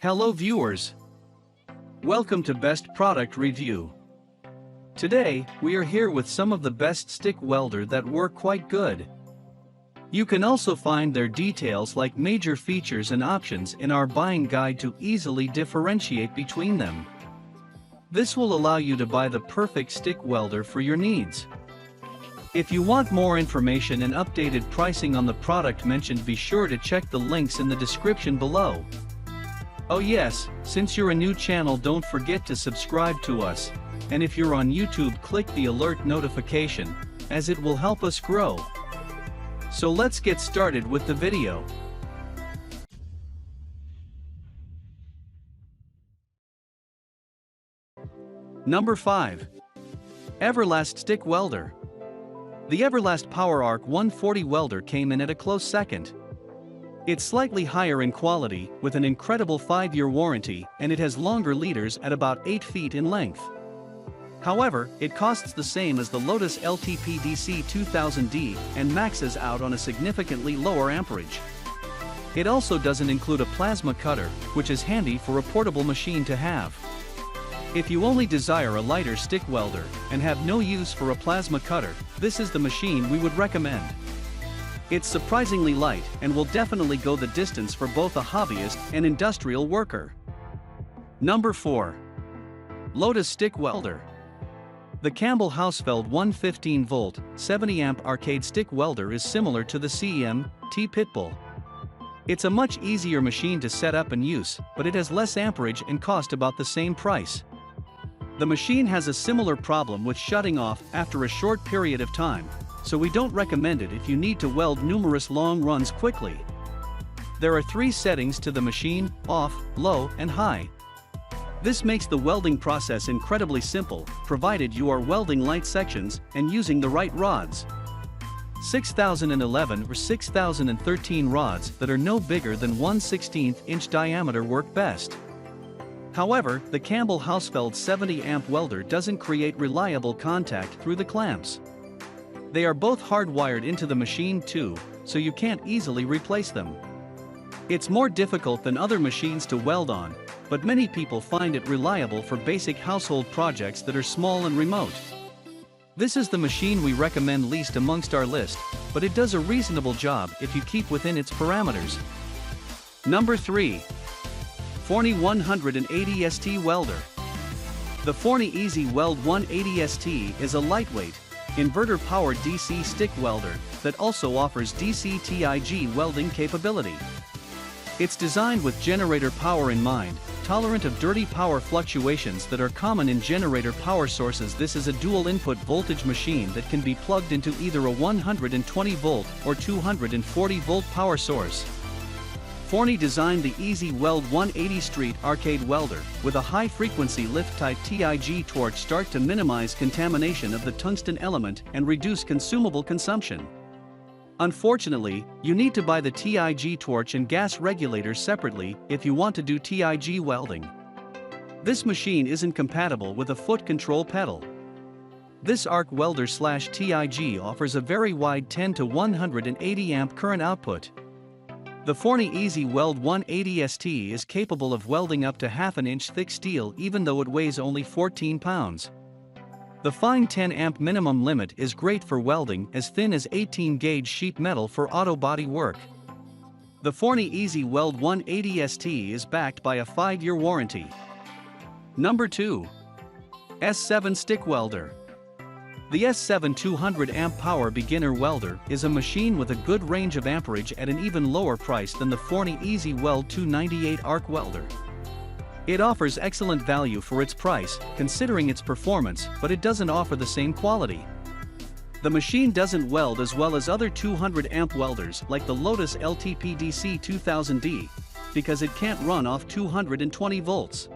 Hello viewers. Welcome to Best Product Review. Today, we are here with some of the best stick welder that work quite good. You can also find their details like major features and options in our buying guide to easily differentiate between them. This will allow you to buy the perfect stick welder for your needs. If you want more information and updated pricing on the product mentioned, be sure to check the links in the description below. Oh yes, since you're a new channel, don't forget to subscribe to us, and if you're on YouTube, click the alert notification, as it will help us grow. So let's get started with the video. Number 5. Everlast Stick Welder. The Everlast PowerARC 140 welder came in at a close second. It's slightly higher in quality, with an incredible 5-year warranty, and it has longer leaders at about 8 feet in length. However, it costs the same as the Lotus LTP-DC 2000D and maxes out on a significantly lower amperage. It also doesn't include a plasma cutter, which is handy for a portable machine to have. If you only desire a lighter stick welder and have no use for a plasma cutter, this is the machine we would recommend. It's surprisingly light and will definitely go the distance for both a hobbyist and industrial worker. Number 4. Lotus Stick Welder. The Campbell Hausfeld 115-volt, 70-amp arcade stick welder is similar to the CM-T Pitbull. It's a much easier machine to set up and use, but it has less amperage and cost about the same price. The machine has a similar problem with shutting off after a short period of time, so we don't recommend it if you need to weld numerous long runs quickly. There are 3 settings to the machine: off, low, and high. This makes the welding process incredibly simple, provided you are welding light sections and using the right rods. 6011 or 6013 rods that are no bigger than 1/16 inch diameter work best. However, the Campbell Hausfeld 70-amp welder doesn't create reliable contact through the clamps. They are both hardwired into the machine too, so you can't easily replace them. It's more difficult than other machines to weld on, but many people find it reliable for basic household projects that are small and remote. This is the machine we recommend least amongst our list, but it does a reasonable job if you keep within its parameters. Number 3. Forney 180 ST Welder. The Forney Easy Weld 180 ST is a lightweight, inverter-powered DC stick welder that also offers DC TIG welding capability. It's designed with generator power in mind, tolerant of dirty power fluctuations that are common in generator power sources. This is a dual-input voltage machine that can be plugged into either a 120-volt or 240-volt power source. Forney designed the Easy Weld 180 Street Arcade Welder with a high-frequency lift-type TIG torch start to minimize contamination of the tungsten element and reduce consumable consumption. Unfortunately, you need to buy the TIG torch and gas regulator separately if you want to do TIG welding. This machine isn't compatible with a foot control pedal. This arc welder/TIG offers a very wide 10 to 180 amp current output. The Forney Easy Weld 180 ST is capable of welding up to ½ an inch thick steel even though it weighs only 14 pounds. The fine 10 amp minimum limit is great for welding as thin as 18 gauge sheet metal for auto body work. The Forney Easy Weld 180 ST is backed by a 5-year warranty. Number 2. S7 Stick Welder. The S7 200 amp power beginner welder is a machine with a good range of amperage at an even lower price than the Forney Easy Weld 298 arc welder. It offers excellent value for its price, considering its performance, but it doesn't offer the same quality. The machine doesn't weld as well as other 200 amp welders like the Lotus LTP-DC 2000D, because it can't run off 220 volts.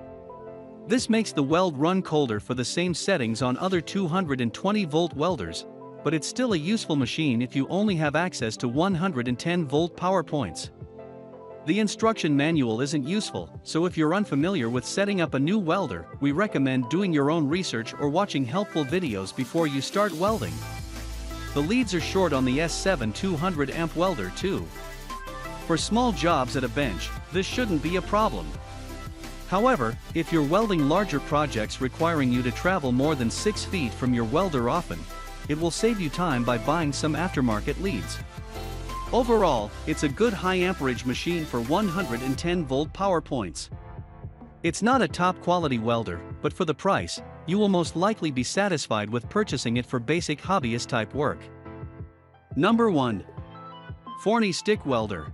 This makes the weld run colder for the same settings on other 220-volt welders, but it's still a useful machine if you only have access to 110-volt power points. The instruction manual isn't useful, so if you're unfamiliar with setting up a new welder, we recommend doing your own research or watching helpful videos before you start welding. The leads are short on the S7 200 amp welder too. For small jobs at a bench, this shouldn't be a problem. However, if you're welding larger projects requiring you to travel more than 6 feet from your welder often, it will save you time by buying some aftermarket leads. Overall, it's a good high amperage machine for 110 volt power points. It's not a top quality welder, but for the price, you will most likely be satisfied with purchasing it for basic hobbyist type work. Number 1. Forney Stick Welder.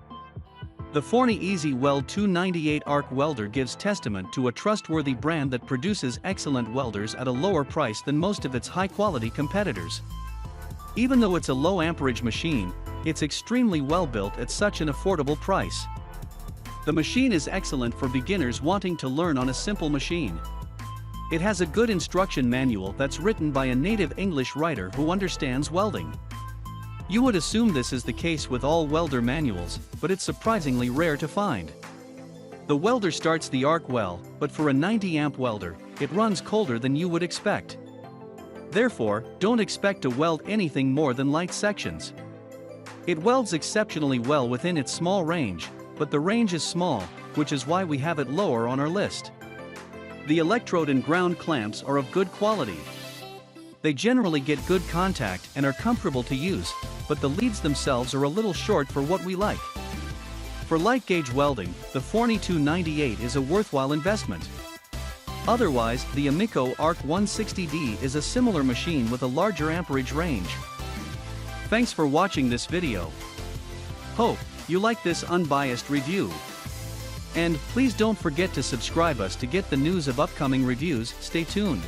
The Forney Easy Weld 298 arc welder gives testament to a trustworthy brand that produces excellent welders at a lower price than most of its high-quality competitors. Even though it's a low amperage machine, it's extremely well built at such an affordable price. The machine is excellent for beginners wanting to learn on a simple machine. It has a good instruction manual that's written by a native English writer who understands welding. You would assume this is the case with all welder manuals, but it's surprisingly rare to find. The welder starts the arc well, but for a 90 amp welder, it runs colder than you would expect. Therefore, don't expect to weld anything more than light sections. It welds exceptionally well within its small range, but the range is small, which is why we have it lower on our list. The electrode and ground clamps are of good quality. They generally get good contact and are comfortable to use, but the leads themselves are a little short for what we like. For light gauge welding, the Forney 298 is a worthwhile investment. Otherwise, the Amico ARC 160D is a similar machine with a larger amperage range. Thanks for watching this video. Hope you like this unbiased review. And please don't forget to subscribe us to get the news of upcoming reviews. Stay tuned.